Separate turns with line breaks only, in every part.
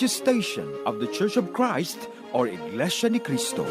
religious station of the Church of Christ or Iglesia ni Cristo.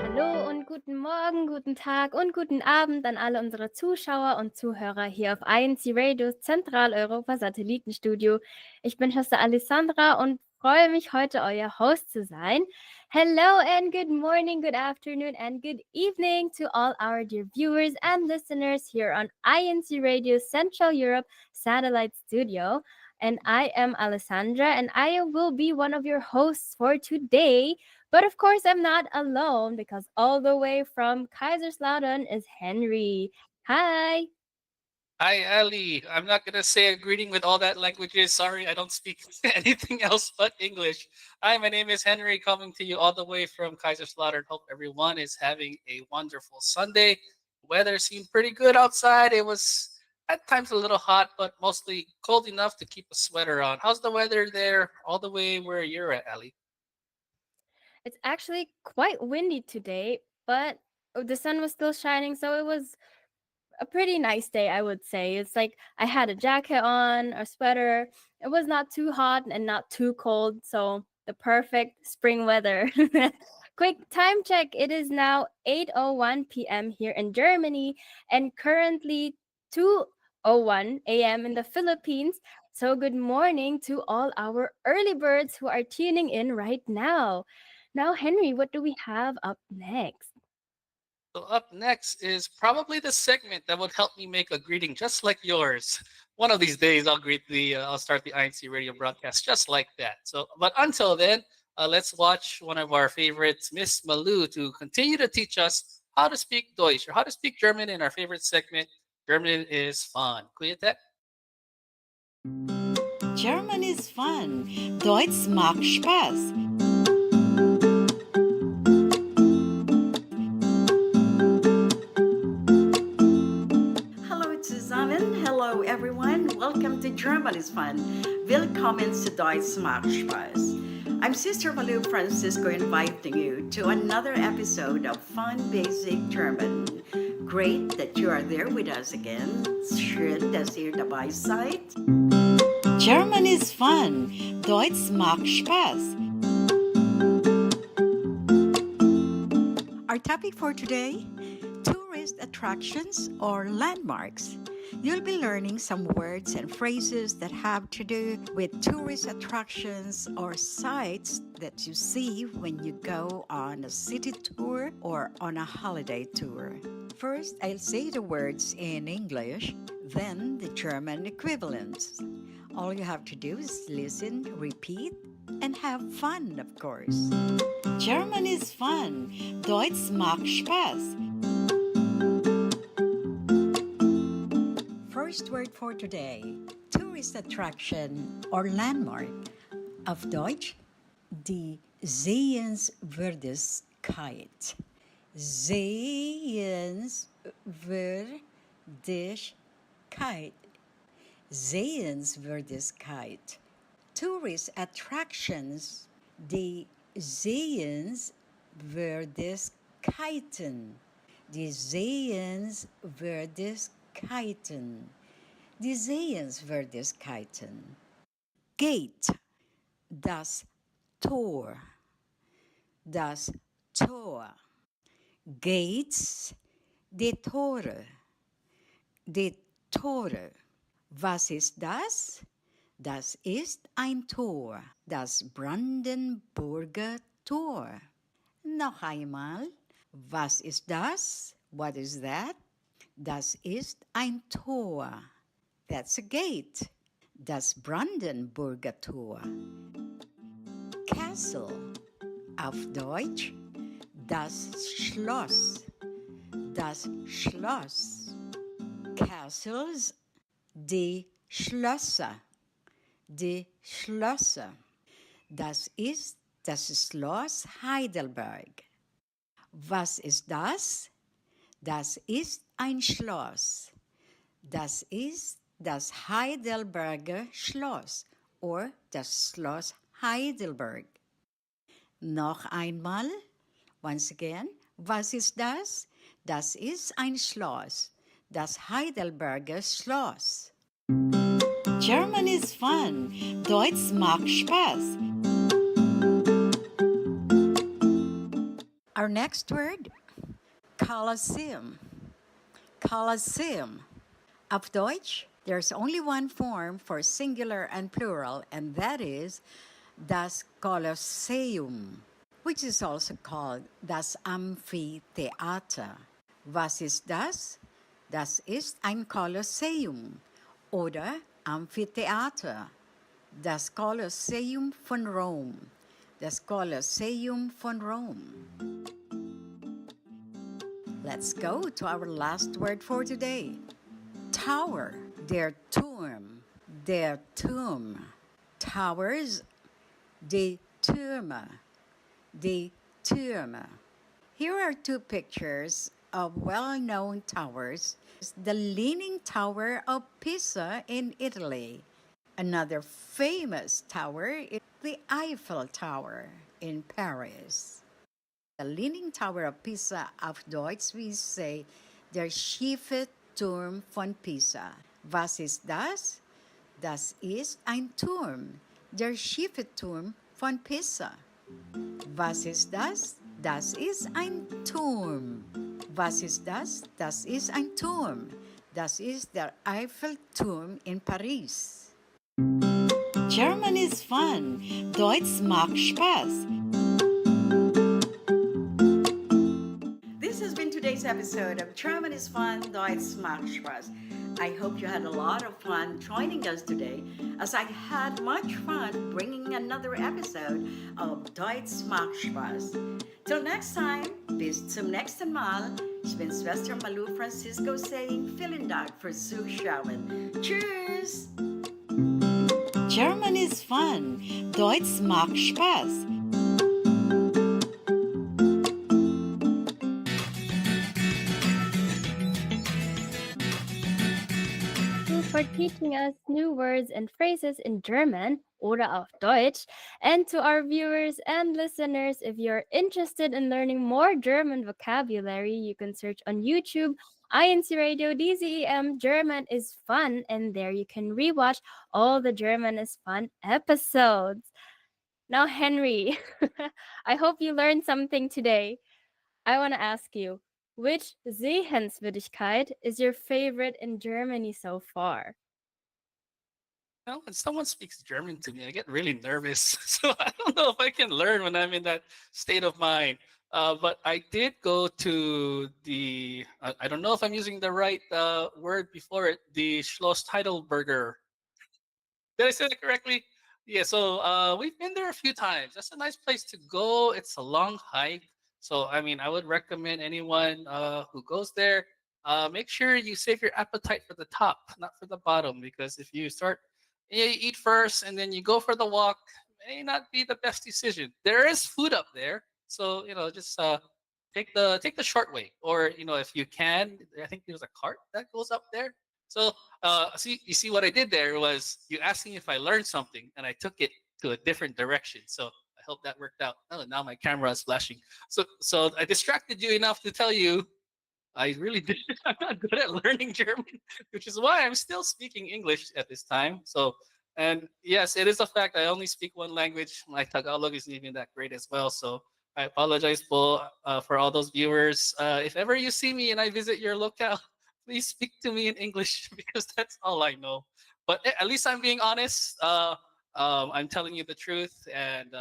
Hallo und guten Morgen, guten Tag und guten Abend an alle unsere Zuschauer und Zuhörer hier auf INCRadio Zentraleuropa Satellitenstudio. Ich bin Schwester Alessandra und freue mich, heute euer Host zu sein. Hello and good morning, good afternoon and good evening to all our dear viewers and listeners here on INCRadio Central Europe Satellite Studio. And I am Alessandra and I will be one of your hosts for today. But of course, I'm not alone because all the way from Kaiserslautern is Henry. Hi.
Hi, Ali. I'm not going to say a greeting with all that languages. Sorry, I don't speak anything else but English. Hi, my name is Henry, coming to you all the way from Kaiserslautern. Hope everyone is having a wonderful Sunday. Weather seemed pretty good outside. It was at times a little hot, but mostly cold enough to keep a sweater on. How's the weather there, all the way where you're at, Ali?
It's actually quite windy today, but the sun was still shining, so it was a pretty nice day, I would say. It's like I had a jacket on, a sweater. It was not too hot and not too cold, so the perfect spring weather. Quick time check. It is now 8:01 p.m. here in Germany and currently 2:01 a.m. in the Philippines. So good morning to all our early birds who are tuning in right now. Now, Henry, what do we have up next?
So up next is probably the segment that would help me make a greeting just like yours. One of these days, I'll start the INC radio broadcast just like that. So, but until then, let's watch one of our favorites, Miss Malu, to continue to teach us how to speak Deutsch or how to speak German in our favorite segment. German is fun. Kuya Tek?
German is fun. Deutsch macht Spaß.
Hallo zusammen, hello everyone. Welcome to German is Fun. Willkommen zu Deutsch macht Spaß. I'm Sister Malu Francisco inviting you to another episode of Fun Basic German. Great that you are there with us again. Schön, dass ihr dabei seid.
German is fun. Deutsch macht Spaß. Our topic for today, tourist attractions or landmarks. You'll be learning some words and phrases that have to do with tourist attractions or sites that you see when you go on a city tour or on a holiday tour. First, I'll say the words in English, then the German equivalents. All you have to do is listen, repeat, and have fun, of course. German is fun. Deutsch macht Spaß. First word for today, tourist attraction or landmark. Auf Deutsch, die Sehenswürdigkeit. Sehenswürdigkeit. Sehenswürdigkeit. Tourist attractions, die Sehenswürdigkeiten. Die Sehenswürdigkeiten. Die Sehenswürdigkeiten. Gate, das Tor. Das Tor. Gates, die Tore. Die Tore. Was ist das? Das ist ein Tor, das Brandenburger Tor. Noch einmal, was ist das? What is that? Das ist ein Tor. That's a gate. Das Brandenburger Tor. Castle. Auf Deutsch, das Schloss. Das Schloss. Castles, die Schlösser. Die Schlösser. Das ist das Schloss Heidelberg. Was ist das? Das ist ein Schloss. Das ist das Heidelberger Schloss or das Schloss Heidelberg. Noch einmal, once again, was ist das? Das ist ein Schloss, das Heidelberger Schloss. German is fun. Deutsch macht Spaß. Our next word, Colosseum. Colosseum. Auf Deutsch, there's only one form for singular and plural, and that is das Kolosseum, which is also called das Amphitheater. Was ist das? Das ist ein Kolosseum oder Amphitheater. Das Kolosseum von Rom. Das Kolosseum von Rom. Let's go to our last word for today. Tower. Der Turm. Der Turm. Towers. Die Türme. Die Türme. Here are two pictures of well-known towers. The Leaning Tower of Pisa in Italy. Another famous tower is the Eiffel Tower in Paris. The Leaning Tower of Pisa, auf Deutsch we say, der schiefe Turm von Pisa. Was ist das? Das ist ein Turm, der schiefe Turm von Pisa. Was ist das? Das ist ein Turm. Was ist das? Das ist ein Turm. Das ist der Eiffelturm in Paris. German is fun. Deutsch macht Spaß.
This has been today's episode of German is Fun, Deutsch macht Spaß. I hope you had a lot of fun joining us today, as I had much fun bringing another episode of Deutsch macht Spaß. Till next time, bis zum nächsten Mal. Ich bin Schwester Malu Francisco saying vielen Dank fürs Zuschauen. Tschüss!
German is fun. Deutsch macht Spaß.
For teaching us new words and phrases in German oder auf Deutsch. And to our viewers and listeners, if you're interested in learning more German vocabulary, you can search on YouTube, INCRadio DZEM German is Fun, and there you can rewatch all the German is Fun episodes. Now, Henry, I hope you learned something today. I want to ask you, which Sehenswürdigkeit is your favorite in Germany so far?
Well, when someone speaks German to me, I get really nervous. So I don't know if I can learn when I'm in that state of mind. But I did go to the, I don't know if I'm using the right word before it, the Schloss Heidelberger. Did I say that correctly? Yeah, so we've been there a few times. That's a nice place to go. It's a long hike. So, I mean, I would recommend anyone who goes there, make sure you save your appetite for the top, not for the bottom, because if you start, you eat first and then you go for the walk, may not be the best decision. There is food up there. So, just take the short way. Or, if you can, I think there's a cart that goes up there. So, you see what I did there was you asked me if I learned something, and I took it to a different direction. So I hope that worked out. Oh, now my camera is flashing. So I distracted you enough to tell you I really did. I'm not good at learning German, which is why I'm still speaking English at this time. So, and yes, it is a fact. I only speak one language. My Tagalog isn't even that great as well. So I apologize for all those viewers. If ever you see me and I visit your locale, please speak to me in English because that's all I know. But at least I'm being honest. I'm telling you the truth. And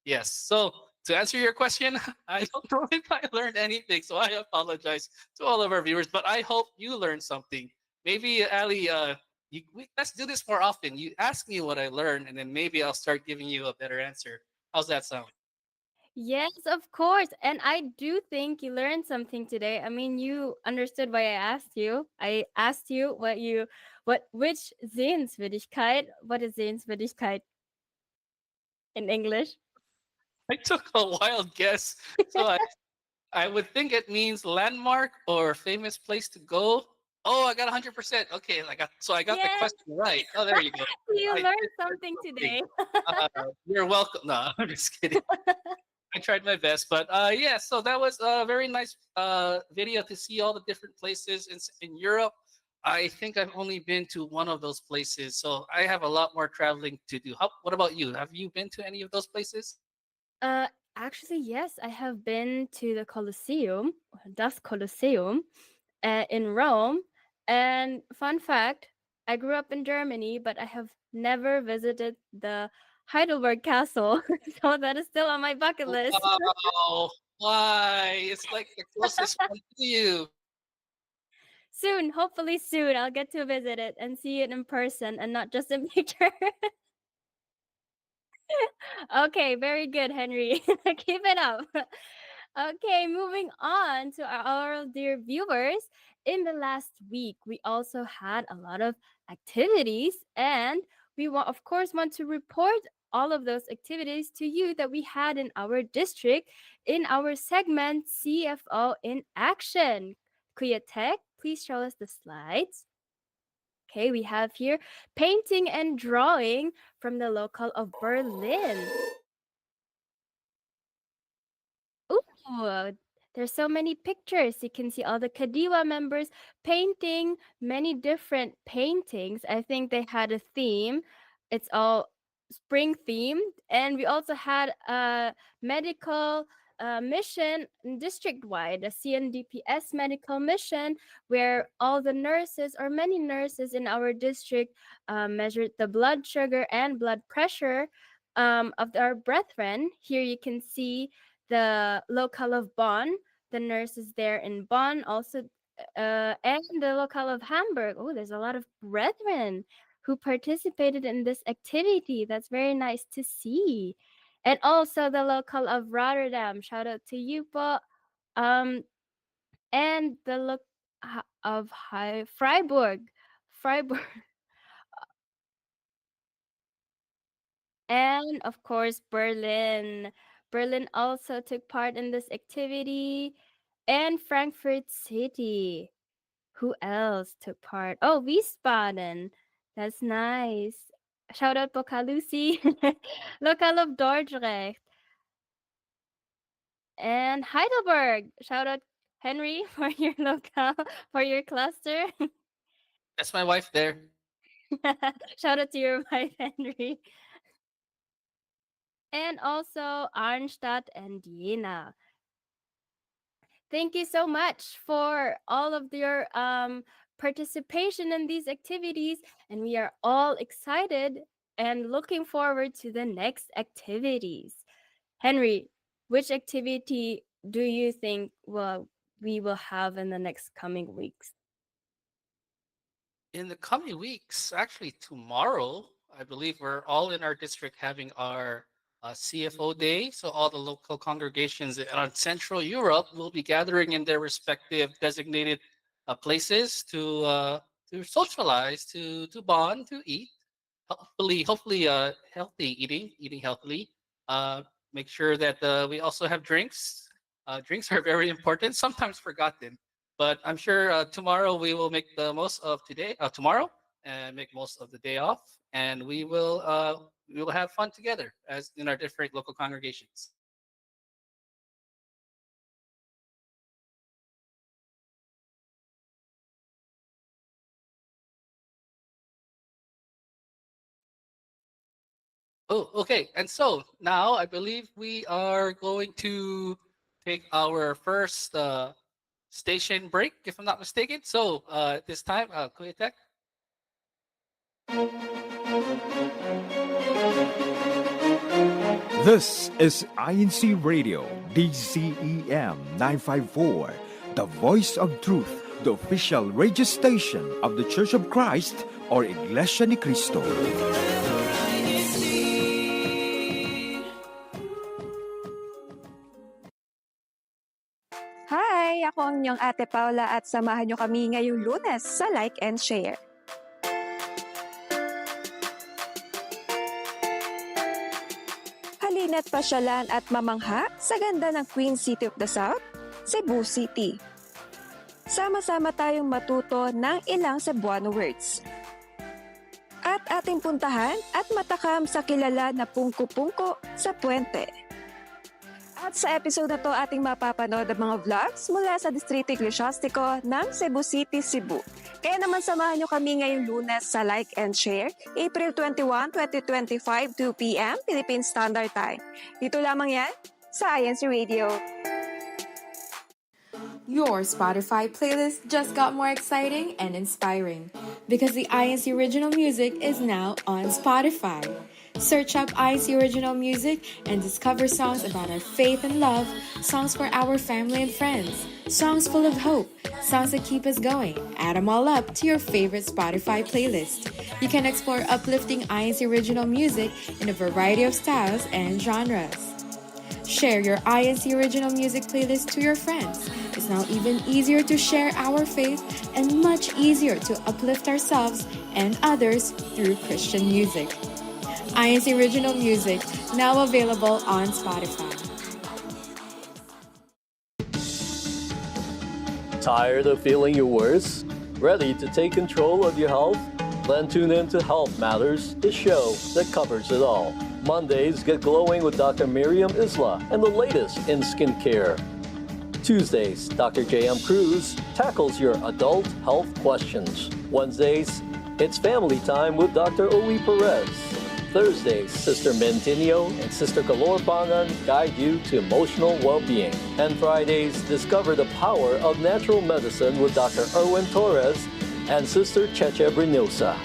yes, so to answer your question, I don't know if I learned anything. So I apologize to all of our viewers. But I hope you learned something. Maybe, Ali, let's do this more often. You ask me what I learned, and then maybe I'll start giving you a better answer. How's that sound?
Yes, of course. And I do think you learned something today. I mean, you understood why I asked you. I asked you which Sehenswürdigkeit, what is Sehenswürdigkeit in English?
I took a wild guess. So I would think it means landmark or famous place to go. Oh, I got 100%. Okay, I got the
Yes,
question right. Oh, there you go.
you
I
learned
did learn
something
something.
today.
You're welcome. No, I'm just kidding. I tried my best, but yeah. So that was a very nice video to see all the different places in Europe. I think I've only been to one of those places, so I have a lot more traveling to do. What about you? Have you been to any of those places?
Uh, Actually, yes, I have been to the Colosseum, das Colosseum, in Rome. And fun fact, I grew up in Germany, but I have never visited the Heidelberg Castle, so that is still on my bucket list.
Wow, why? It's like the closest one to you.
Soon, hopefully soon, I'll get to visit it and see it in person and not just in picture. Okay, very good, Henry. Keep it up. Okay, moving on to our dear viewers. In the last week, we also had a lot of activities, and we of course want to report all of those activities to you that we had in our district in our segment CFO in Action. Kuya Tech, please show us the slides. Okay, we have here painting and drawing from the local of Berlin. Ooh, there's so many pictures. You can see all the Kadiwa members painting many different paintings. I think they had a theme. It's all spring themed. And we also had a medical mission district wide, a CNDPS medical mission, where all the nurses or many nurses in our district measured the blood sugar and blood pressure of our brethren. Here you can see the locale of Bonn, the nurses there in Bonn, also, and the locale of Hamburg. Oh, there's a lot of brethren who participated in this activity. That's very nice to see. And also the locale of Rotterdam. Shout out to you, po. And the look of Freiburg. Freiburg. And of course, Berlin. Berlin also took part in this activity. And Frankfurt City. Who else took part? Oh, Wiesbaden. That's nice. Shout out Boca Lucy. Local of Dordrecht. And Heidelberg. Shout out Henry for your local, for your cluster.
That's my wife there.
Shout out to your wife, Henry. And also Arnstadt and Jena. Thank you so much for all of your participation in these activities. And we are all excited and looking forward to the next activities. Henry, which activity do you think we will have in the next coming weeks?
In the coming weeks, actually tomorrow, I believe we're all in our district having our CFO day. So all the local congregations on Central Europe will be gathering in their respective designated places to socialize, to bond, to eat. Hopefully, healthy eating healthily. Uh, Make sure that we also have drinks. Drinks are very important, sometimes forgotten. But I'm sure tomorrow we will make the most of tomorrow, and make most of the day off, and we will have fun together as in our different local congregations. Oh, okay. And so now I believe we are going to take our first station break, if I'm not mistaken. So this time, Kuya Tech.
This is INCRadio, DCEM 954, the voice of truth, the official radio station of the Church of Christ or Iglesia ni Cristo.
Hi! Ako ang inyong Ate Paula at samahan niyo kami ngayong Lunes sa Like and Share. Halina't pasyalan at mamangha sa ganda ng Queen City of the South, Cebu City. Sama-sama tayong matuto ng ilang Cebuano words. At ating puntahan at matakam sa kilala na pungko-pungko sa puwente. At sa episode na to ating mapapanood ang mga vlogs mula sa Distrito Eclesiastico ng Cebu City, Cebu. Kaya naman samahan nyo kami ngayong Lunes sa Like and Share, April 21, 2025, 2 p.m. Philippine Standard Time. Dito lamang yan sa INC Radio.
Your Spotify playlist just got more exciting and inspiring because the INC Original Music is now on Spotify. Search up INC Original Music and discover songs about our faith and love, songs for our family and friends, songs full of hope, songs that keep us going. Add them all up to your favorite Spotify playlist. You can explore uplifting INC Original Music in a variety of styles and genres. Share your INC Original Music playlist to your friends. It's now even easier to share our faith and much easier to uplift ourselves and others through Christian music. INC Original Music, now available on Spotify.
Tired of feeling your worst? Ready to take control of your health? Then tune in to Health Matters, the show that covers it all. Mondays, get glowing with Dr. Miriam Isla and the latest in skincare. Tuesdays, Dr. J.M. Cruz tackles your adult health questions. Wednesdays, it's family time with Dr. Owi Perez. Thursdays, Sister Mentinio and Sister Calorbangan guide you to emotional well-being. And Fridays, discover the power of natural medicine with Dr. Erwin Torres and Sister Cheche Brinosa.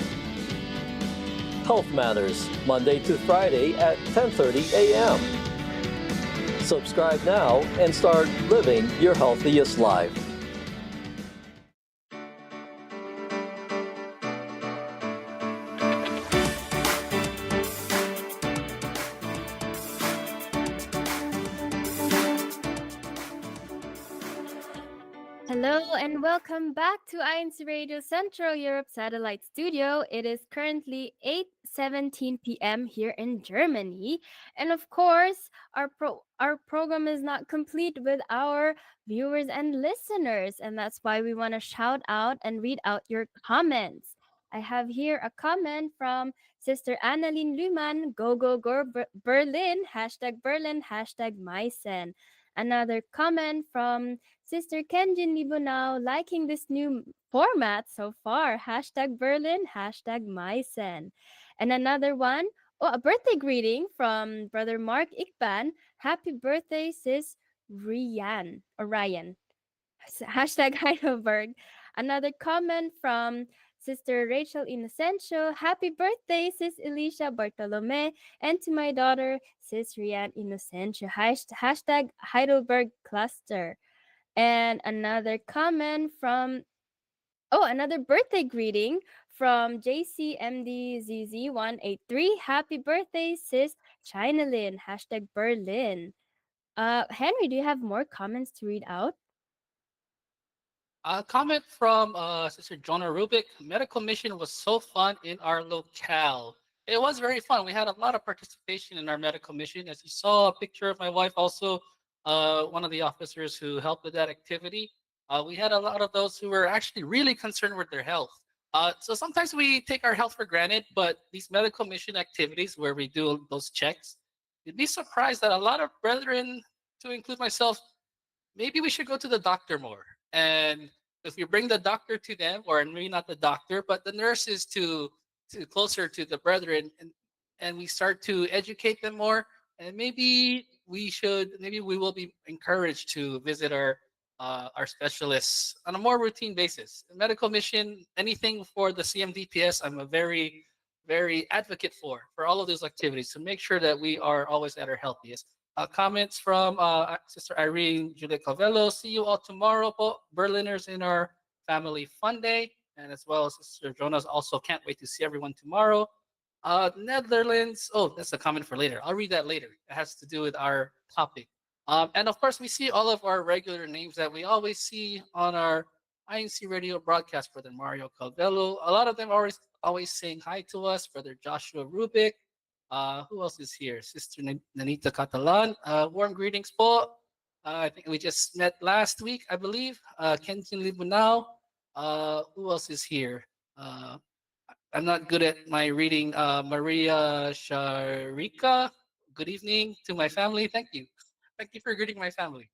Health Matters, Monday to Friday at 10:30 a.m. Subscribe now and start living your healthiest life.
Hello and welcome back to INC Radio Central Europe Satellite Studio. It is currently 8:17 p.m. here in Germany. And of course, our program is not complete with our viewers and listeners. And that's why we want to shout out and read out your comments. I have here a comment from Sister Annalyn Luhmann, go, go, go, Berlin, hashtag Meissen. Another comment from Sister Kenjin Libunao, liking this new format so far. Hashtag Berlin, hashtag Meissen. And another one, a birthday greeting from Brother Mark Ikban. Happy birthday, Sis Ryan. Hashtag Heidelberg. Another comment from Sister Rachel Inocencio. Happy birthday, Sis Alicia Bartolome. And to my daughter, Sis Rian Inocencio. Hashtag Heidelberg Cluster. And another comment from, another birthday greeting from JCMDZZ183. Happy birthday, Sis Chinalyn. Hashtag Berlin. Henry, do you have more comments to read out?
A comment from Sister Jonah Rubik. Medical mission was so fun in our locale. It was very fun. We had a lot of participation in our medical mission. As you saw, a picture of my wife, also one of the officers who helped with that activity. We had a lot of those who were actually really concerned with their health. So sometimes we take our health for granted, but these medical mission activities where we do those checks, you'd be surprised that a lot of brethren, to include myself, maybe we should go to the doctor more. And if we bring the doctor to them, or maybe not the doctor, but the nurses to closer to the brethren, and we start to educate them more, and maybe we will be encouraged to visit our specialists on a more routine basis. Medical mission, anything for the CMDPS, I'm a very, very advocate for all of those activities to make sure that we are always at our healthiest. Comments from Sister Irene Juliet Calvello. See you all tomorrow, Berliners, in our family fun day. And as well as Sister Jonas, also can't wait to see everyone tomorrow. Netherlands. Oh, that's a comment for later. I'll read that later. It has to do with our topic. And of course, we see all of our regular names that we always see on our INC radio broadcast. Brother Mario Calvello. A lot of them always saying hi to us. Brother Joshua Rubik. Who else is here? Sister Nanita Catalan. Warm greetings po. I think we just met last week, I believe. Kenjin Libunao. Who else is here? Uh, I'm not good at my reading. Maria Sharika. Good evening to my family. Thank you. Thank you for greeting my family,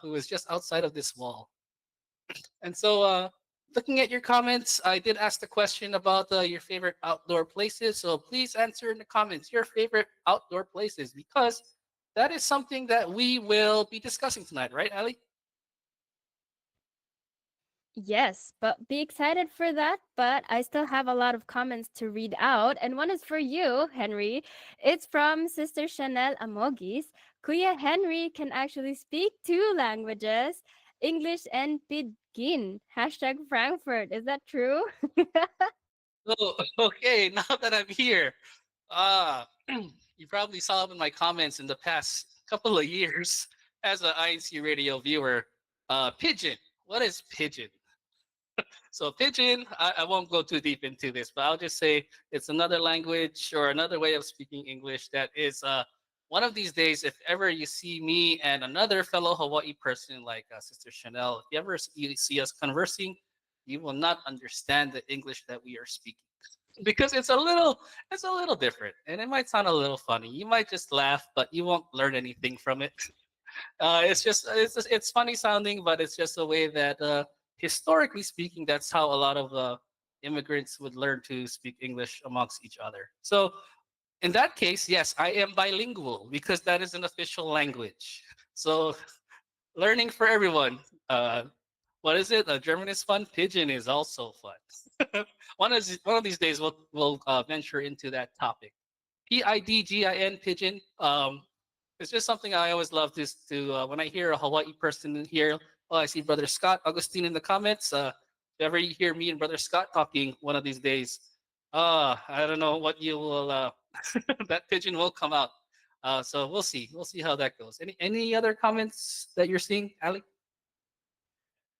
who is just outside of this wall. And so, looking at your comments, I did ask the question about your favorite outdoor places. So please answer in the comments your favorite outdoor places, because that is something that we will be discussing tonight, right, Ali?
Yes, but be excited for that. But I still have a lot of comments to read out. And one is for you, Henry. It's from Sister Chanel Amogis. Kuya Henry can actually speak two languages, English and Pidgin. Hashtag Frankfurt. Is that true?
Oh, okay. Now that I'm here, uh, you probably saw in my comments in the past couple of years as an INC radio viewer. Pigeon. What is pigeon? So pigeon, I won't go too deep into this, but I'll just say it's another language or another way of speaking English that is one of these days, if ever you see me and another fellow Hawaii person like Sister Chanel, if you ever you see us conversing, you will not understand the English that we are speaking because it's a little different and it might sound a little funny. You might just laugh, but you won't learn anything from it. It's funny sounding, but it's just a way that historically speaking, that's how a lot of immigrants would learn to speak English amongst each other. So in that case, yes, I am bilingual because that is an official language. So learning for everyone. What is it? German is fun. Pigeon is also fun. One of these days, we'll venture into that topic. Pidgin pigeon. It's just something I always love to when I hear a Hawaii person in here. Oh, I see Brother Scott Augustine in the comments. If ever you hear me and Brother Scott talking one of these days, I don't know what you will. That pigeon will come out. So we'll see. We'll see how that goes. Any other comments that you're seeing, Ali?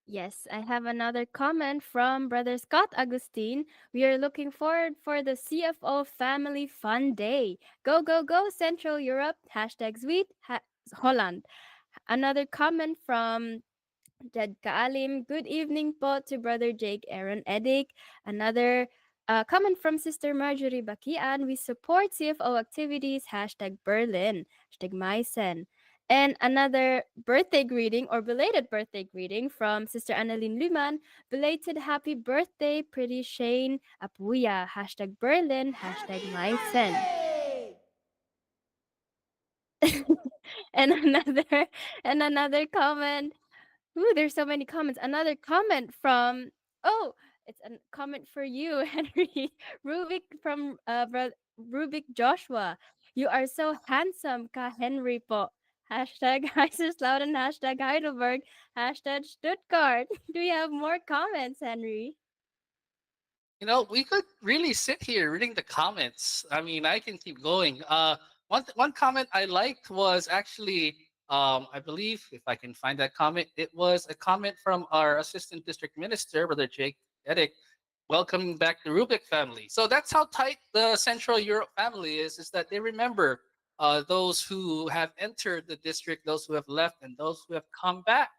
Yes, I have another comment from Brother Scott Agustin. We are looking forward for the CFO Family Fun Day. Go, go, go, Central Europe. Hashtag sweet. Holland. Another comment from Jed Kaalim. Good evening po to Brother Jake Aaron Edick. Another comment from Sister Marjorie Bakian. We support CFO activities. Hashtag Berlin. Hashtag Meissen. And another birthday greeting or belated birthday greeting from Sister Annalyn Luman. Belated happy birthday, pretty Shane Apuya. Hashtag Berlin. Hashtag Meissen. and another and another comment. Ooh, there's so many comments. Another comment from it's a comment for you, Henry Rubik from Rubik Joshua. You are so handsome, ka Henry po. Hashtag Kaiserslautern, hashtag Heidelberg, hashtag Stuttgart. Do you have more comments, Henry?
We could really sit here reading the comments. I mean, I can keep going. One comment I liked was actually, I believe, if I can find that comment, it was a comment from our assistant district minister, Brother Jake Edick, welcoming back the Rubik family. So that's how tight the Central Europe family is that they remember those who have entered the district, those who have left, and those who have come back.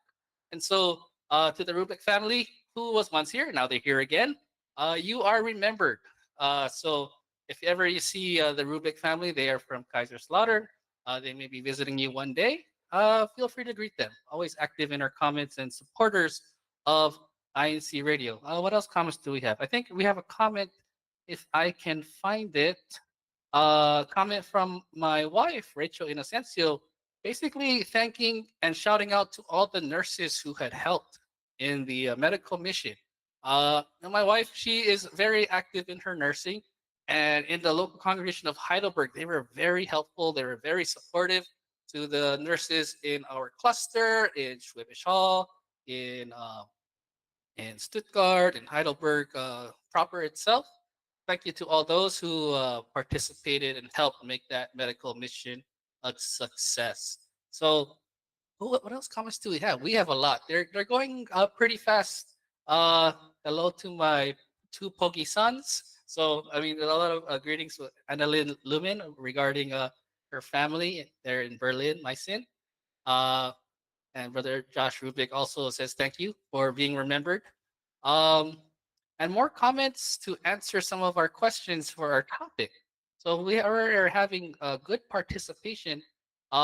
And so, to the Rubik family, who was once here, now they're here again. You are remembered. So if ever you see the Rubik family, they are from Kaiserslautern. They may be visiting you one day. Feel free to greet them. Always active in our comments and supporters of INC Radio. What else comments do we have? I think we have a comment, if I can find it. Comment from my wife, Rachel Inocencio, basically thanking and shouting out to all the nurses who had helped in the medical mission. And my wife, she is very active in her nursing. And in the local congregation of Heidelberg, they were very helpful. They were very supportive to the nurses in our cluster, in Schwäbisch Hall, in Stuttgart, in Heidelberg proper itself. Thank you to all those who participated and helped make that medical mission a success. So, what else comments do we have? We have a lot. They're going pretty fast. Uh, Hello to my two Pogi sons. So, I mean, a lot of greetings with Annalyn Lumen regarding her family there in Berlin, my sin. And Brother Josh Rubik also says thank you for being remembered. Um, and more comments to answer some of our questions for our topic. So we are having a good participation.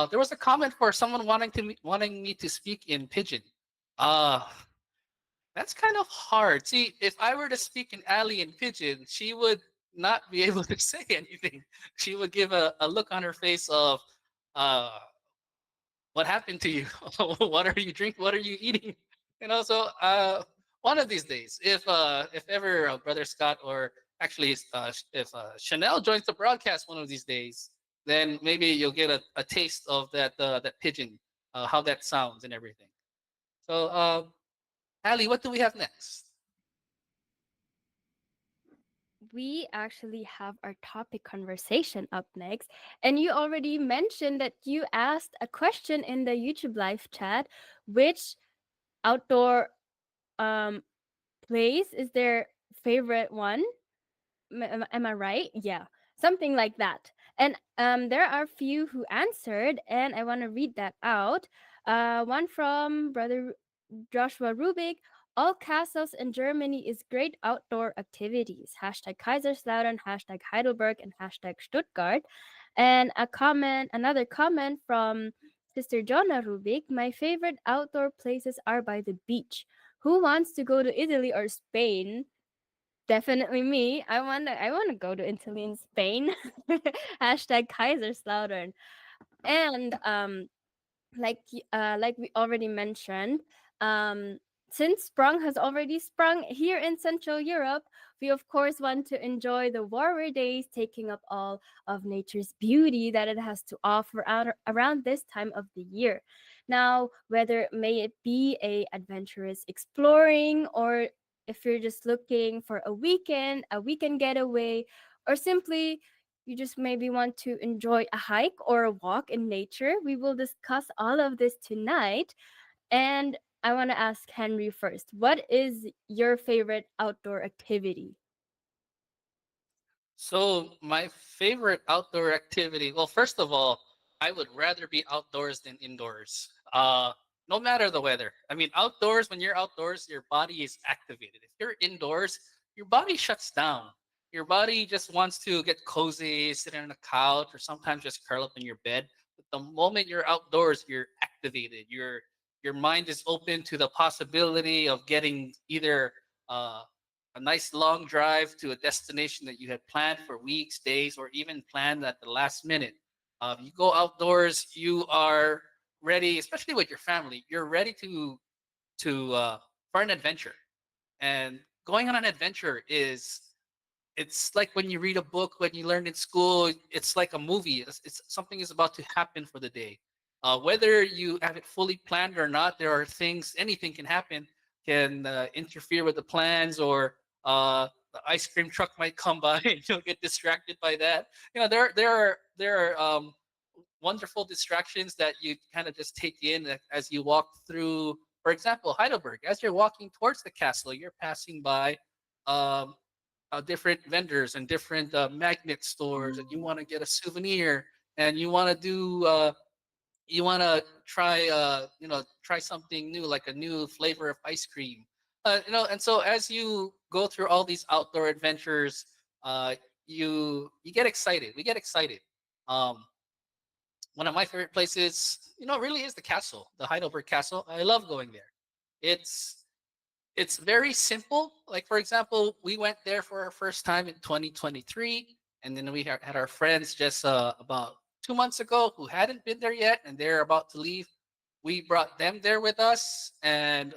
There was a comment for someone wanting me to speak in pidgin. Uh, that's kind of hard. See, if I were to speak in Ali in pidgin, she would not be able to say anything. She would give a look on her face of, uh, what happened to you? What are you drinking? What are you eating? So one of these days, if ever Brother Scott, or actually if Chanel joins the broadcast one of these days, then maybe you'll get a taste of that pigeon, how that sounds and everything. So Ali, what do we have next?
We actually have our topic conversation up next. And you already mentioned that you asked a question in the YouTube live chat. Which outdoor place is their favorite one? Am I right? Yeah, something like that. And there are few who answered, and I want to read that out. One from Brother Joshua Rubik. All castles in Germany is great outdoor activities. Hashtag Kaiserslautern, hashtag Heidelberg, and hashtag Stuttgart. And another comment from Sister Jonna Rubik. My favorite outdoor places are by the beach. Who wants to go to Italy or Spain? Definitely me. I wanna go to Italy and Spain. Hashtag Kaiserslautern. And like we already mentioned, um since sprung has already sprung here in Central Europe, we of course want to enjoy the warmer days, taking up all of nature's beauty that it has to offer around this time of the year. Now, whether may it be a adventurous exploring, or if you're just looking for a weekend getaway, or simply you just maybe want to enjoy a hike or a walk in nature, we will discuss all of this tonight. And I want to ask Henry first. What is your favorite outdoor activity?
So my favorite outdoor activity. Well, first of all, I would rather be outdoors than indoors. No matter the weather. I mean, outdoors. When you're outdoors, your body is activated. If you're indoors, your body shuts down. Your body just wants to get cozy, sit on a couch, or sometimes just curl up in your bed. But the moment you're outdoors, you're activated. Your mind is open to the possibility of getting either a nice long drive to a destination that you had planned for weeks, days, or even planned at the last minute. You go outdoors, you are ready, especially with your family. You're ready to for an adventure, and going on an adventure is, it's like when you read a book, when you learn in school. It's like a movie. It's something is about to happen for the day. Whether you have it fully planned or not, there are things. Anything can happen. Can interfere with the plans, or the ice cream truck might come by and you'll get distracted by that. There are wonderful distractions that you kind of just take in as you walk through. For example, Heidelberg. As you're walking towards the castle, you're passing by um, different vendors and different magnet stores, and you want to get a souvenir, and you want to try try something new, like a new flavor of ice cream. And so as you go through all these outdoor adventures, uh, you get excited. We get excited. um, One of my favorite places, really is the castle, the Heidelberg Castle. I love going there. It's it's very simple. Like, for example, we went there for our first time in 2023, and then we had our friends just about 2 months ago who hadn't been there yet, and they're about to leave. We brought them there with us, and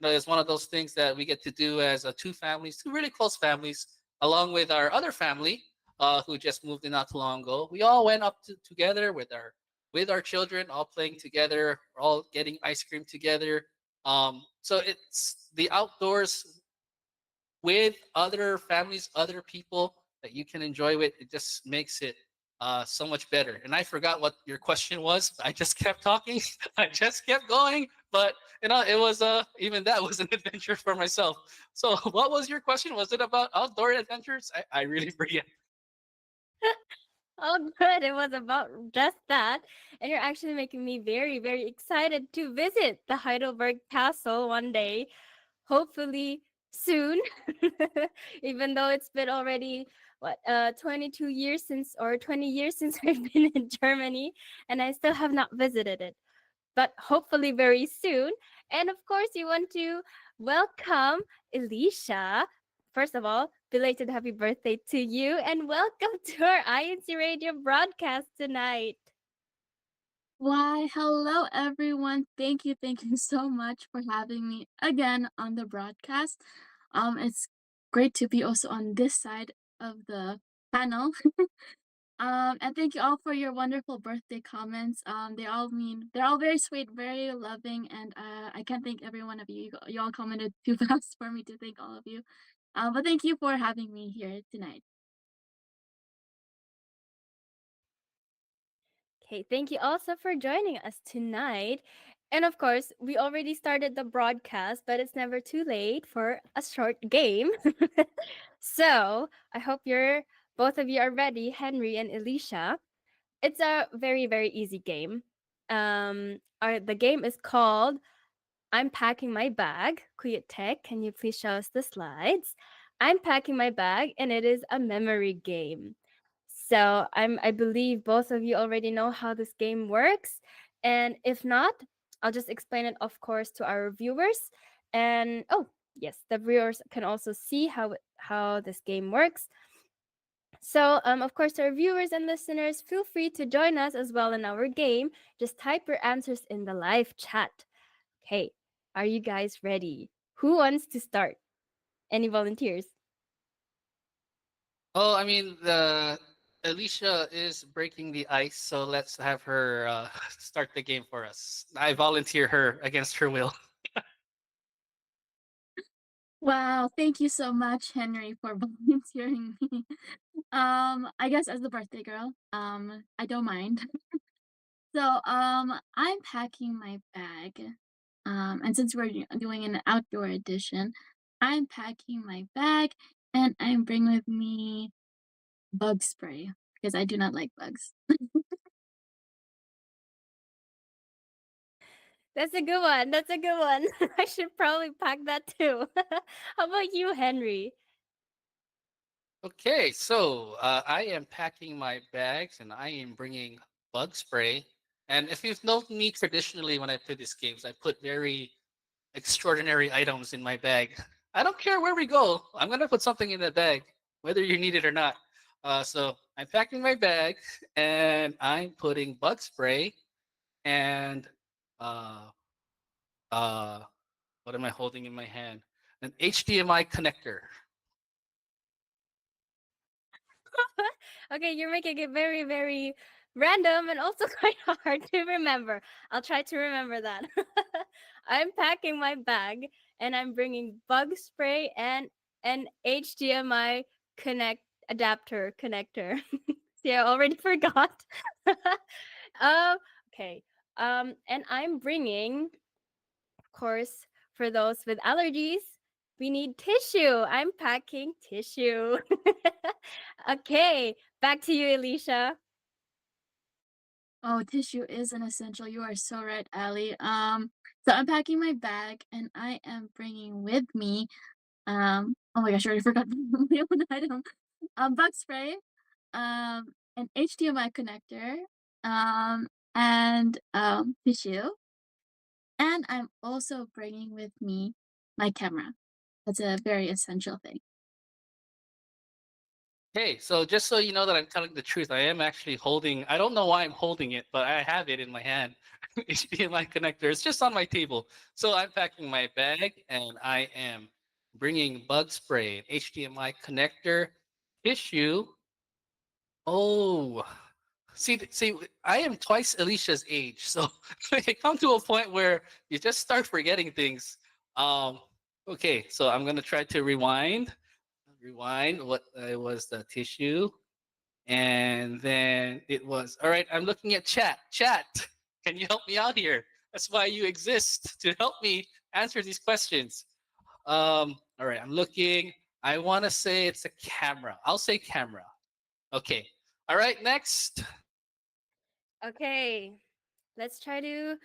it's one of those things that we get to do as two families, two really close families, along with our other family who just moved in not too long ago. We all went up together with our children, all playing together, all getting ice cream together. So it's the outdoors with other families, other people that you can enjoy with. It just makes it so much better. And I forgot what your question was. I just kept talking. I just kept going. But it was even that was an adventure for myself. So what was your question? Was it about outdoor adventures? I really forget.
Oh, good. It was about just that. And you're actually making me very, very excited to visit the Heidelberg Castle one day, hopefully soon. Even though it's been already, 22 years since, or 20 years since I've been in Germany, and I still have not visited it. But hopefully very soon. And of course, you want to welcome Alicia. First of all, belated happy birthday to you and welcome to our INC Radio broadcast tonight.
Why, hello everyone. Thank you so much for having me again on the broadcast. It's great to be also on this side of the panel. And thank you all for your wonderful birthday comments. They're all very sweet, very loving, and I can't thank every one of you. You all commented too fast for me to thank all of you. But thank you for having me here tonight.
Okay, thank you also for joining us tonight. And of course, we already started the broadcast, but it's never too late for a short game. So I hope both of you are ready, Henry and Alicia. It's a very, very easy game. The game is called I'm Packing My Bag. Kuya Tech, can you please show us the slides? I'm packing my bag, and it is a memory game. So I believe both of you already know how this game works. And if not, I'll just explain it, of course, to our viewers. And oh, yes, the viewers can also see how this game works. So, of course, our viewers and listeners, feel free to join us as well in our game. Just type your answers in the live chat. Okay, are you guys ready? Who wants to start? Any volunteers?
Oh, I mean, the Alicia is breaking the ice, so let's have her start the game for us. I volunteer her against her will.
Wow, thank you so much, Henry, for volunteering me. I guess as the birthday girl, I don't mind. So, I'm packing my bag. And since we're doing an outdoor edition, I'm packing my bag and I'm bringing with me bug spray because I do not like bugs.
That's a good one. That's a good one. I should probably pack that too. How about you, Henry?
Okay, so I am packing my bags and I am bringing bug spray. And if you've known me traditionally when I play these games, I put very extraordinary items in my bag. I don't care where we go. I'm gonna put something in that bag, whether you need it or not. So I'm packing my bag and I'm putting bug spray and uh, uh, what am I holding in my hand? An HDMI connector.
Okay, you're making it very, very random and also quite hard to remember. I'll try to remember that. I'm packing my bag and I'm bringing bug spray and an HDMI connect adapter connector. See, I already forgot. um, okay. And I'm bringing, of course, for those with allergies, we need tissue. I'm packing tissue. Okay, back to you, Alicia.
Oh, tissue is an essential. You are so right, Ali. So I'm packing my bag and I am bringing with me, oh my gosh, I already forgot my own item. Bug spray, an HDMI connector, um, and tissue. And I'm also bringing with me my camera. That's a very essential thing.
Okay, so just so you know that I'm telling the truth, I am actually holding, I don't know why I'm holding it, but I have it in my hand. HDMI connector. It's just on my table. So I'm packing my bag and I am bringing bug spray, HDMI connector, tissue. Oh, see, I am twice Alicia's age. So I come to a point where you just start forgetting things. Um, okay, so I'm going to try to rewind what was the tissue, and then it was all right. I'm looking at chat, can you help me out here? That's why you exist, to help me answer these questions. All right, I'm looking. I want to say it's a camera. I'll say camera. Okay. All right, next.
Okay, let's try to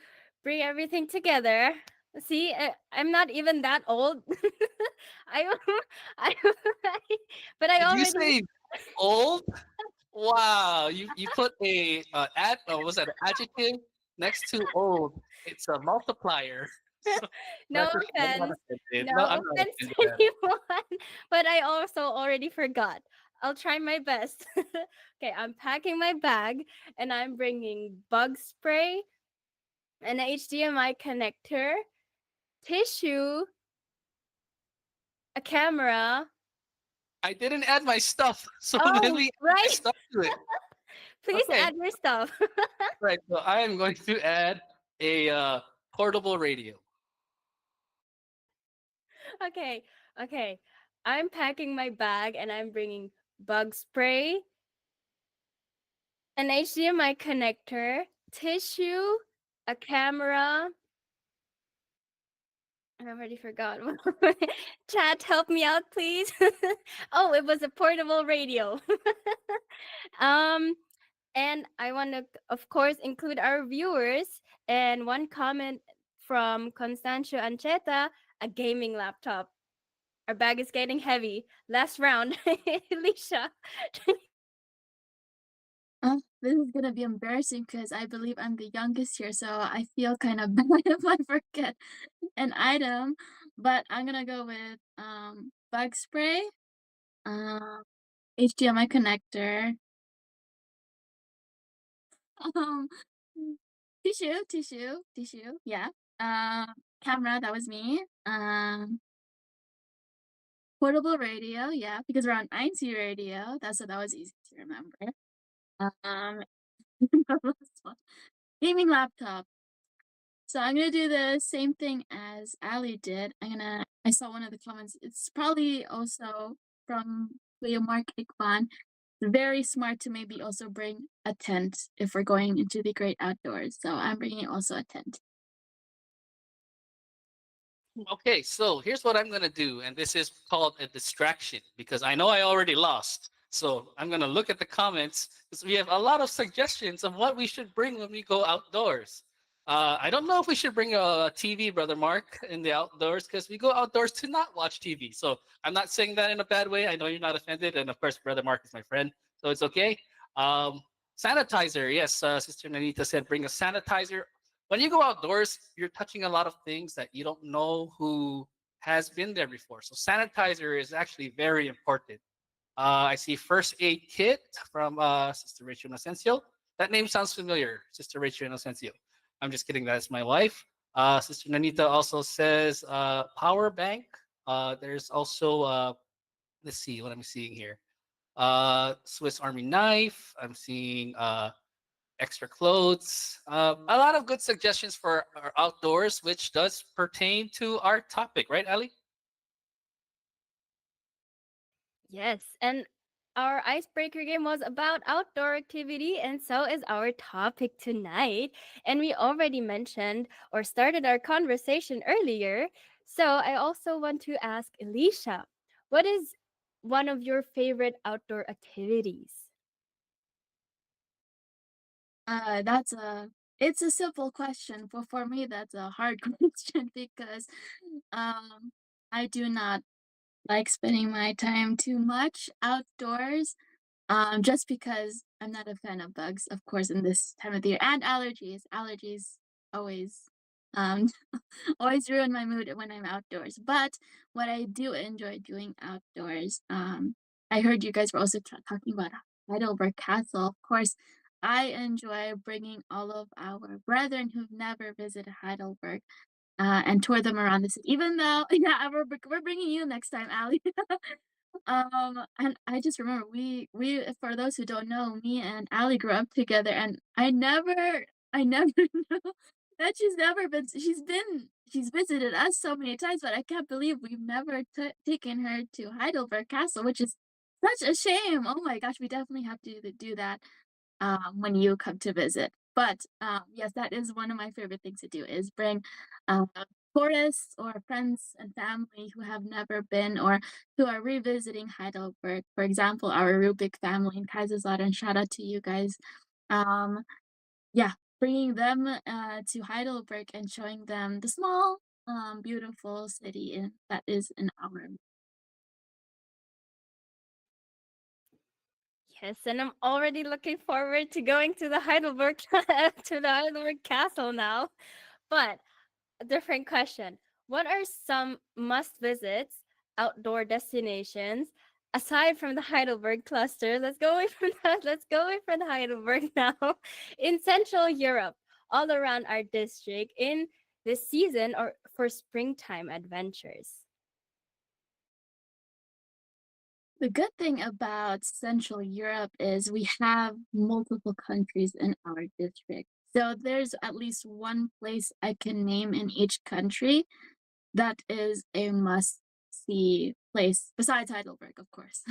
bring everything together. See, I'm not even that old. I, I, but I
Did you
already.
say old? Wow, you put a was that an adjective next to old? It's a multiplier. So
No
I'm not
offense.
offended. No,
No
I'm not
offense
offended
to
at all.
anyone. But I also already forgot. I'll try my best. Okay, I'm packing my bag and I'm bringing bug spray, an HDMI connector, tissue, a camera.
I didn't add my stuff, so let
Oh,
me add my
right.
stuff to it.
Please
Okay,
add your stuff.
right. So I am going to add a portable radio.
Okay, okay. I'm packing my bag and I'm bringing bug spray, an HDMI connector, tissue, a camera. I already forgot. Chat, help me out, please. Oh, it was a portable radio. um, and I want to, of course, include our viewers. And one comment from Constancio Ancheta, a gaming laptop. Our bag is getting heavy. Last round, Alicia.
This is gonna be embarrassing because I believe I'm the youngest here, so I feel kind of bad if I forget an item. But I'm gonna go with bug spray, um, HDMI connector, um, tissue, yeah. Camera, that was me. Portable radio, yeah, because we're on INCRadio. That was easy to remember. Um, gaming laptop. So I'm gonna do the same thing as Ali did. I saw one of the comments. It's probably also from Kuya Mark Ikban. Very smart to maybe also bring a tent if we're going into the great outdoors. So I'm bringing also a tent.
Okay, so here's what I'm gonna do, and this is called a distraction because I know I already lost. So I'm gonna look at the comments because we have a lot of suggestions of what we should bring when we go outdoors. I don't know if we should bring a TV, Brother Mark, in the outdoors because we go outdoors to not watch TV. So I'm not saying that in a bad way. I know you're not offended, and of course, Brother Mark is my friend, so it's okay. Um, Sanitizer, yes, Sister Nanita said bring a sanitizer. When you go outdoors, you're touching a lot of things that you don't know who has been there before. So sanitizer is actually very important. I see first aid kit from Sister Rachel Inocencio. That name sounds familiar, Sister Rachel Inocencio. I'm just kidding. That's my wife. Sister Nanita also says power bank. There's also let's see what I'm seeing here. Swiss Army knife. I'm seeing extra clothes. A lot of good suggestions for our outdoors, which does pertain to our topic, right, Ali?
Yes, and our icebreaker game was about outdoor activity, and so is our topic tonight. And we already mentioned or started our conversation earlier. So I also want to ask Alicia, what is one of your favorite outdoor activities?
That's a it's a simple question, but for me that's a hard question because um I do not like spending my time too much outdoors. Just because I'm not a fan of bugs, of course, in this time of the year, and allergies. Allergies always, um, always ruin my mood when I'm outdoors. But what I do enjoy doing outdoors, I heard you guys were also talking about Heidelberg Castle. Of course, I enjoy bringing all of our brethren who've never visited Heidelberg and tour them around the city. Even though, yeah, we're bringing you next time, Ali. And I just remember we for those who don't know, me and Ali grew up together, and I never know that she's visited us so many times, but I can't believe we've never taken her to Heidelberg Castle, which is such a shame. Oh my gosh, we definitely have to do that when you come to visit. But yes, that is one of my favorite things to do is bring uh, tourists or friends and family who have never been or who are revisiting Heidelberg. For example, our Rubik family in Kaiserslautern. Shout out to you guys. Um, yeah, bringing them to Heidelberg and showing them the small, beautiful city that is in our.
Yes, and I'm already looking forward to going to the Heidelberg to the Heidelberg Castle now. But a different question. What are some must visits outdoor destinations aside from the Heidelberg cluster? Let's go away from that. Let's go away from the Heidelberg now. In Central Europe, all around our district in this season or for springtime adventures.
The good thing about Central Europe is we have multiple countries in our district. So there's at least one place I can name in each country that is a must see place besides Heidelberg, of course.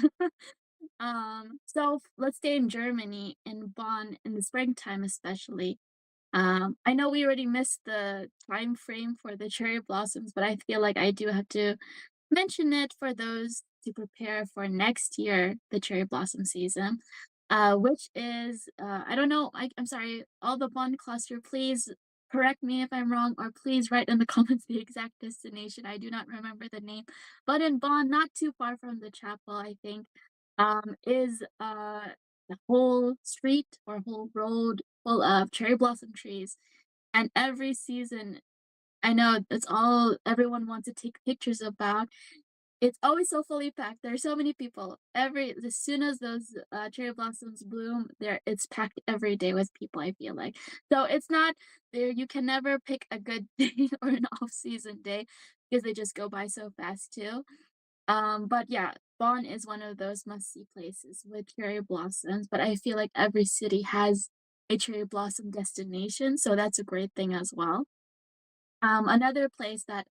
So let's stay in Germany, in Bonn, in the springtime especially. I know we already missed the time frame for the cherry blossoms, but I feel like I do have to mention it for those to prepare for next year, the cherry blossom season, which is, I don't know, I'm sorry, all the Bonn cluster, please correct me if I'm wrong, or please write in the comments the exact destination. I do not remember the name, but in Bonn, not too far from the chapel, I think, is the whole street or whole road full of cherry blossom trees. And every season, I know it's all everyone wants to take pictures about. It's always so fully packed. There are so many people. As soon as those cherry blossoms bloom, it's packed every day with people. I feel like so it's not there. You can never pick a good day or an off-season day because they just go by so fast too. But yeah, Bonn is one of those must-see places with cherry blossoms. But I feel like every city has a cherry blossom destination, so that's a great thing as well. Another place that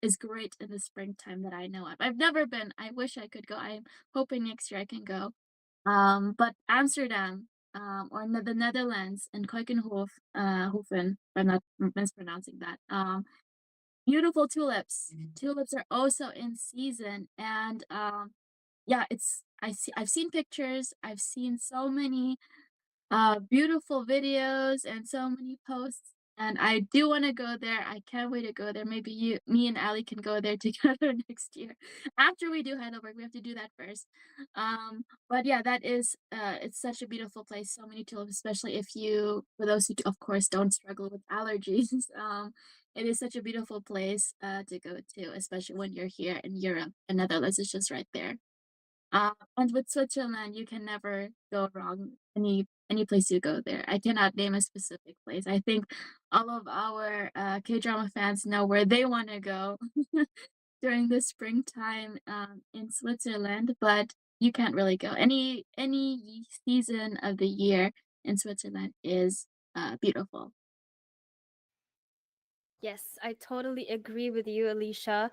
is great in the springtime that I know of. I've never been. I wish I could go. I'm hoping next year I can go. But Amsterdam, or the Netherlands and Keukenhof, Hofen, if I'm not mispronouncing that. Beautiful tulips. Tulips are also in season, and yeah, I've seen pictures. I've seen so many beautiful videos and so many posts. And I do want to go there. I can't wait to go there. Maybe me and Ali can go there together next year. After we do Heidelberg, we have to do that first. But yeah, that is, it's such a beautiful place. So many tulips, especially for those who, of course, don't struggle with allergies. It is such a beautiful place to go to, especially when you're here in Europe. And Netherlands is just right there. And with Switzerland, you can never go wrong any place you go there. I cannot name a specific place. I think all of our K-drama fans know where they want to go during the springtime in Switzerland, but you can't really go. Any season of the year in Switzerland is beautiful.
Yes, I totally agree with you, Alicia.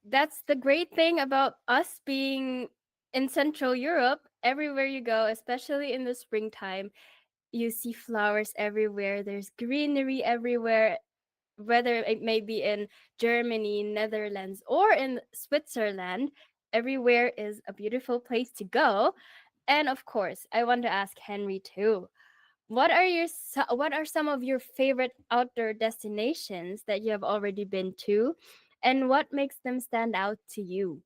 That's the great thing about us being in Central Europe. Everywhere you go, especially in the springtime, you see flowers everywhere. There's greenery everywhere, whether it may be in Germany, Netherlands, or in Switzerland. Everywhere is a beautiful place to go. And of course, I want to ask Henry too. What are some of your favorite outdoor destinations that you have already been to, and what makes them stand out to you?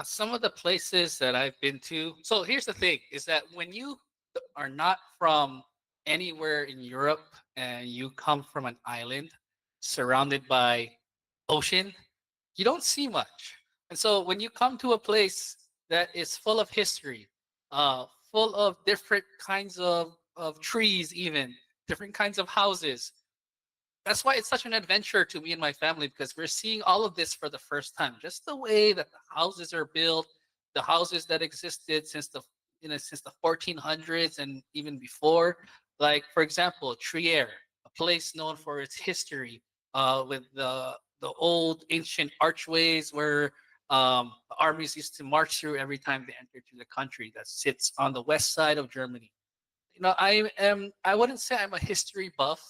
Some of the places that I've been to. So here's the thing: is that when you are not from anywhere in Europe and you come from an island surrounded by ocean, you don't see much. And so when you come to a place that is full of history, full of different kinds of trees, even different kinds of houses, that's why it's such an adventure to me and my family because we're seeing all of this for the first time. Just the way that the houses are built, the houses that existed since the 1400s and even before. Like for example, Trier, a place known for its history, with the old ancient archways where the armies used to march through every time they entered to the country. That sits on the west side of Germany. I wouldn't say I'm a history buff,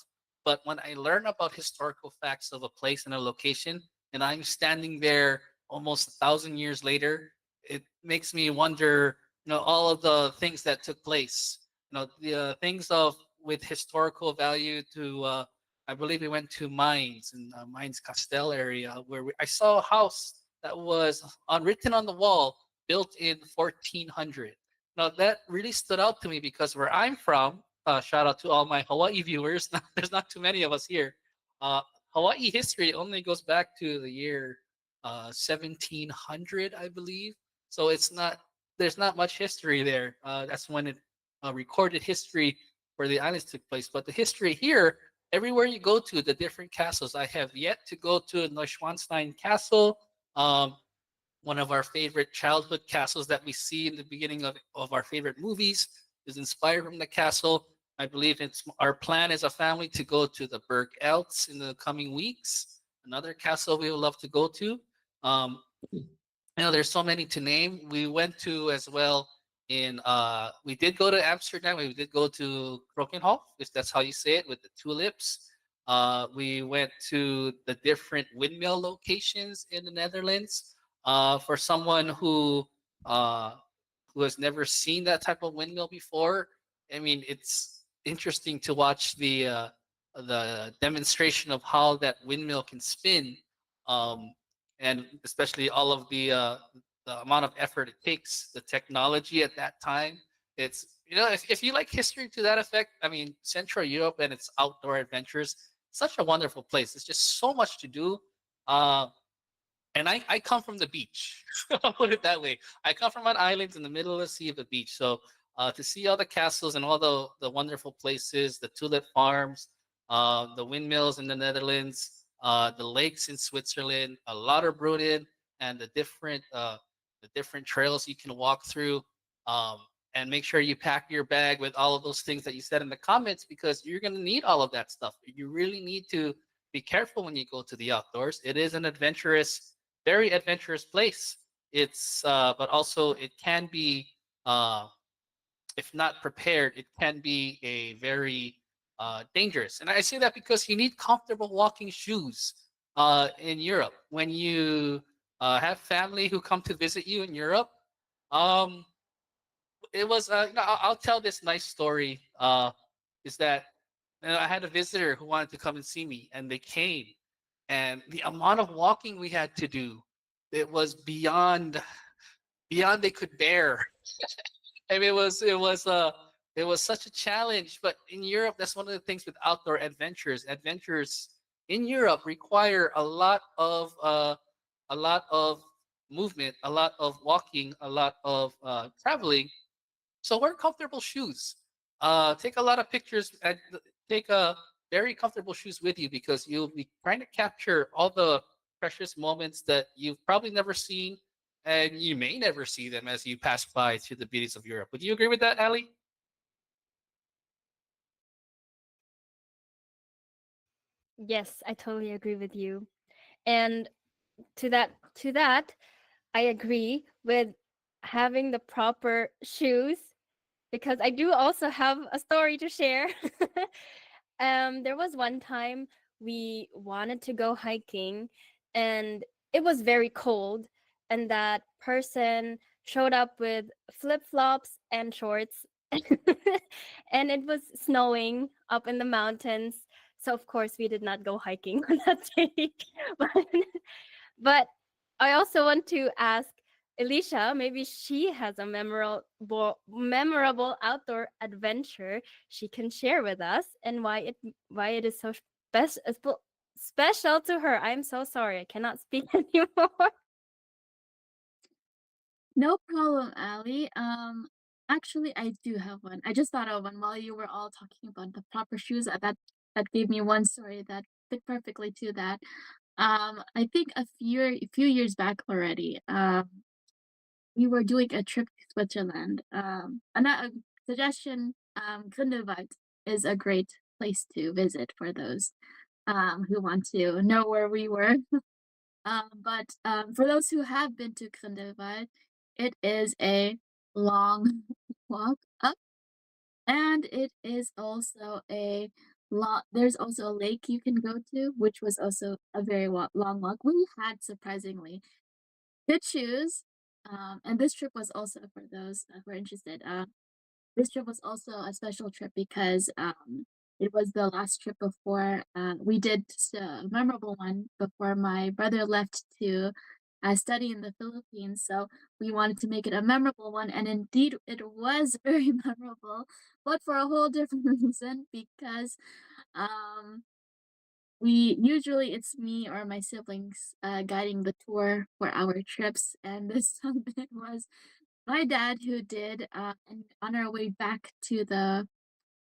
But when I learn about historical facts of a place and a location, and I'm standing there almost 1,000 years later, it makes me wonder, all of the things that took place. The things of with historical value to. I believe we went to Mines in Mines Castel area where I saw a house that was written on the wall, built in 1400. Now that really stood out to me because where I'm from, shout out to all my Hawaii viewers. There's not too many of us here. Uh, Hawaii history only goes back to the year 1700, I believe. So there's not much history there. That's when recorded history where the islands took place. But the history here, everywhere you go to, the different castles. I have yet to go to Neuschwanstein Castle. Um, One of our favorite childhood castles that we see in the beginning of our favorite movies is inspired from the castle. I believe it's our plan as a family to go to the Berg Eltz in the coming weeks. Another castle we would love to go to. Um, there's so many to name. We went to as well we did go to Amsterdam. We did go to Krokenhof, if that's how you say it, with the tulips. We went to the different windmill locations in the Netherlands. For someone uh, who has never seen that type of windmill before, I mean, it's interesting to watch the demonstration of how that windmill can spin, um, and especially all of the amount of effort it takes, the technology at that time. It's if you like history to that effect, I mean, Central Europe and its outdoor adventures, such a wonderful place. There's just so much to do. Uh, and I come from the beach. I'll put it that way. I come from an island in the middle of the sea of the beach. So to see all the castles and all the wonderful places, the tulip farms, the windmills in the Netherlands, the lakes in Switzerland, a lot of Bruden, and the different trails you can walk through. Um, and make sure you pack your bag with all of those things that you said in the comments because you're going to need all of that stuff. You really need to be careful when you go to the outdoors. It is an very adventurous place. But also it can be, uh, if not prepared, it can be a very dangerous. And I say that because you need comfortable walking shoes in Europe. When you have family who come to visit you in Europe, um, it was I'll tell this nice story. Is that I had a visitor who wanted to come and see me, and they came, and the amount of walking we had to do, it was beyond they could bear. I mean, it was such a challenge. But in Europe, that's one of the things with outdoor adventures. Adventures in Europe require a lot of movement, a lot of walking, a lot of traveling. So wear comfortable shoes. Take a lot of pictures and take very comfortable shoes with you because you'll be trying to capture all the precious moments that you've probably never seen and you may never see them as you pass by through the beauties of Europe. Would you agree with that, Ali?
Yes, I totally agree with you. And to that, I agree with having the proper shoes because I do also have a story to share. There was one time we wanted to go hiking and it was very cold, and that person showed up with flip-flops and shorts. And it was snowing up in the mountains. So of course we did not go hiking on that day. but, but I also want to ask Alicia, maybe she has a memorable outdoor adventure she can share with us and why it is so special to her. I'm so sorry. I cannot speak anymore.
No problem, Ali. Actually, I do have one. I just thought of one while you were all talking about the proper shoes. That gave me one story that fit perfectly to that. I think a few years back already. We were doing a trip to Switzerland. A suggestion. Grindelwald is a great place to visit for those who want to know where we were. But for those who have been to Grindelwald, it is a long walk up, and it is also a there's also a lake you can go to, which was also a very long walk. We had surprisingly good shoes. And this trip was also for those who are interested. This trip was also a special trip because it was the last trip before we did a memorable one before my brother left to study in the Philippines. So we wanted to make it a memorable one, and indeed it was very memorable, but for a whole different reason because um, we usually it's me or my siblings guiding the tour for our trips, and this time it was my dad who did. And on our way back to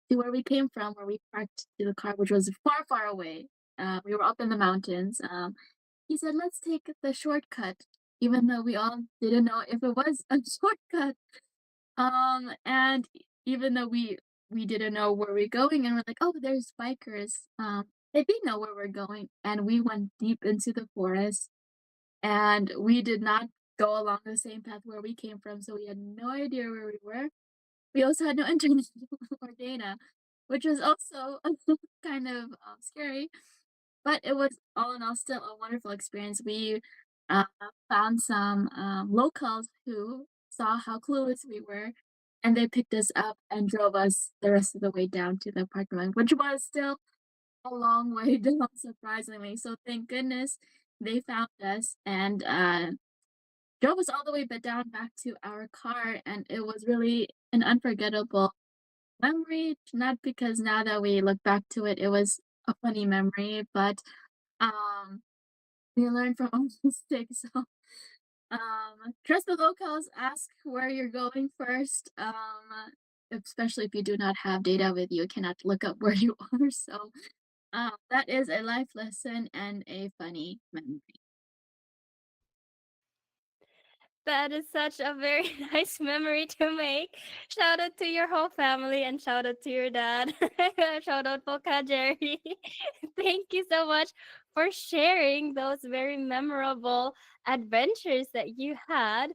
where we came from, where we parked to the car, which was far, far away. We were up in the mountains. He said, "Let's take the shortcut," even though we all didn't know if it was a shortcut. And even though we didn't know where we're going, and we're like, "Oh, there's bikers." They did know where we're going, and we went deep into the forest, and we did not go along the same path where we came from, so we had no idea where we were. We also had no internet or data, which was also kind of scary, but it was all in all still a wonderful experience. We uh, found some locals who saw how clueless we were, and they picked us up and drove us the rest of the way down to the apartment, which was still a long way down, surprisingly. So thank goodness they found us and drove us all the way but down back to our car, and it was really an unforgettable memory. Not because now that we look back to it, it was a funny memory, but um, we learned from our mistakes. So trust the locals. Ask where you're going first. Especially if you do not have data with you, cannot look up where you are. So that is a life lesson and a funny memory.
That is such a very nice memory to make. Shout out to your whole family and shout out to your dad. Shout out po ka, Jerry. Thank you so much for sharing those very memorable adventures that you had.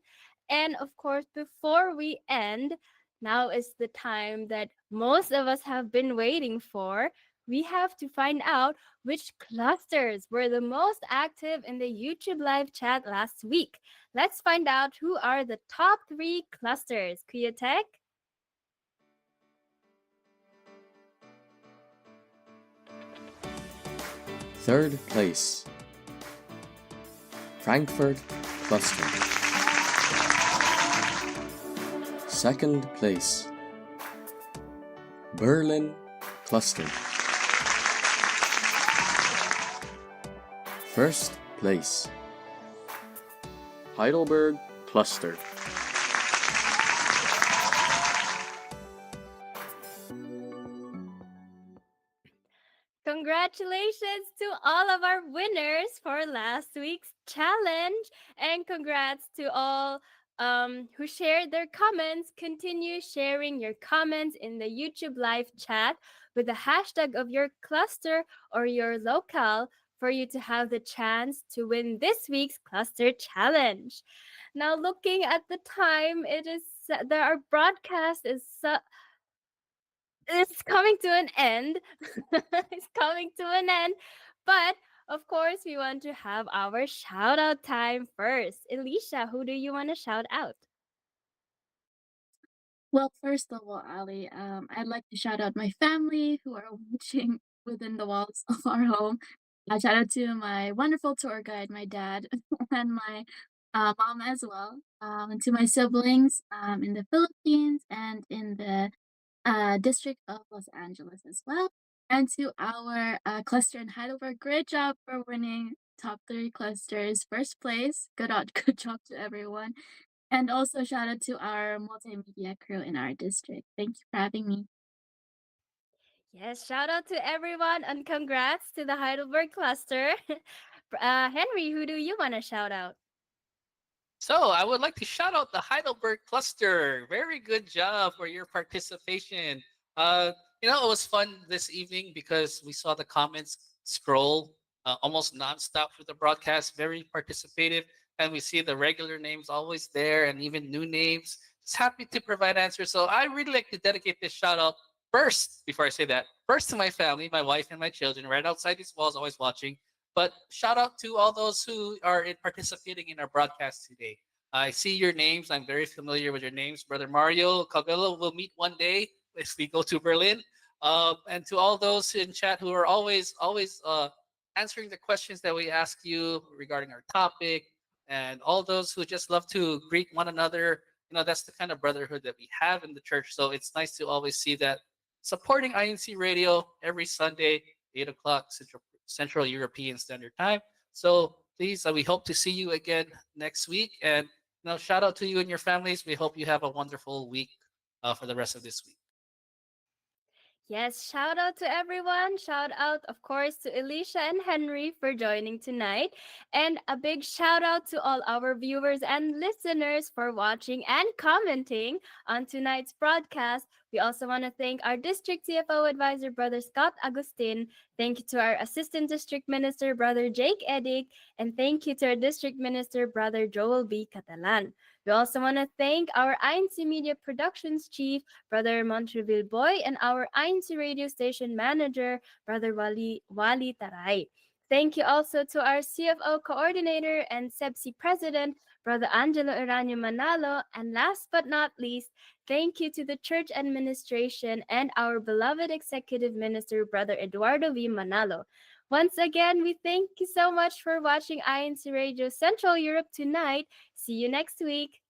And of course, before we end, now is the time that most of us have been waiting for. We have to find out which clusters were the most active in the YouTube live chat last week. Let's find out who are the top 3 clusters. Kuya Tech?
Third place, Frankfurt Cluster. Second place, Berlin Cluster. First place, Heidelberg Cluster.
Congratulations to all of our winners for last week's challenge. And congrats to all who shared their comments. Continue sharing your comments in the YouTube live chat with the hashtag of your cluster or your locale for you to have the chance to win this week's cluster challenge. Now, looking at the time, our broadcast is it's coming to an end. It's coming to an end. But of course, we want to have our shout out time first. Alicia, who do you want to shout out?
Well, first of all, Ali, I'd like to shout out my family who are watching within the walls of our home. Shout out to my wonderful tour guide, my dad, and my mom as well, and to my siblings in the Philippines and in the District of Los Angeles as well, and to our cluster in Heidelberg. Great job for winning top 3 clusters, first place. Good job to everyone. And also shout out to our multimedia crew in our district. Thank you for having me.
Yes, shout out to everyone and congrats to the Heidelberg cluster. Henry, who do you want to shout out?
So I would like to shout out the Heidelberg cluster. Very good job for your participation. Uh, it was fun this evening because we saw the comments scroll almost nonstop through the broadcast. Very participative, and we see the regular names always there, and even new names. Just happy to provide answers. So I really like to dedicate this shout out first, before I say that, first to my family, my wife and my children, right outside these walls, always watching. But shout out to all those who are participating in our broadcast today. I see your names. I'm very familiar with your names. Brother Mario Cabello will meet one day if we go to Berlin. And to all those in chat who are always answering the questions that we ask you regarding our topic, and all those who just love to greet one another. That's the kind of brotherhood that we have in the church. So it's nice to always see that supporting INC Radio every Sunday, 8 o'clock Central European Standard Time. So please, we hope to see you again next week. And shout out to you and your families. We hope you have a wonderful week for the rest of this week.
Yes, shout out to everyone. Shout out, of course, to Alicia and Henry for joining tonight. And a big shout out to all our viewers and listeners for watching and commenting on tonight's broadcast. We also want to thank our District CFO Advisor, Brother Scott Agustin. Thank you to our Assistant District Minister, Brother Jake Edick. And thank you to our District Minister, Brother Joel B. Catalan. We also want to thank our INC Media Productions Chief, Brother Montreville Boy, and our INC Radio Station Manager, Brother Wali Taray. Thank you also to our CFO Coordinator and CEBSI President, Brother Angelo Eranio Manalo. And last but not least, thank you to the church administration and our beloved Executive Minister, Brother Eduardo V. Manalo. Once again, we thank you so much for watching INC Radio Central Europe tonight. See you next week.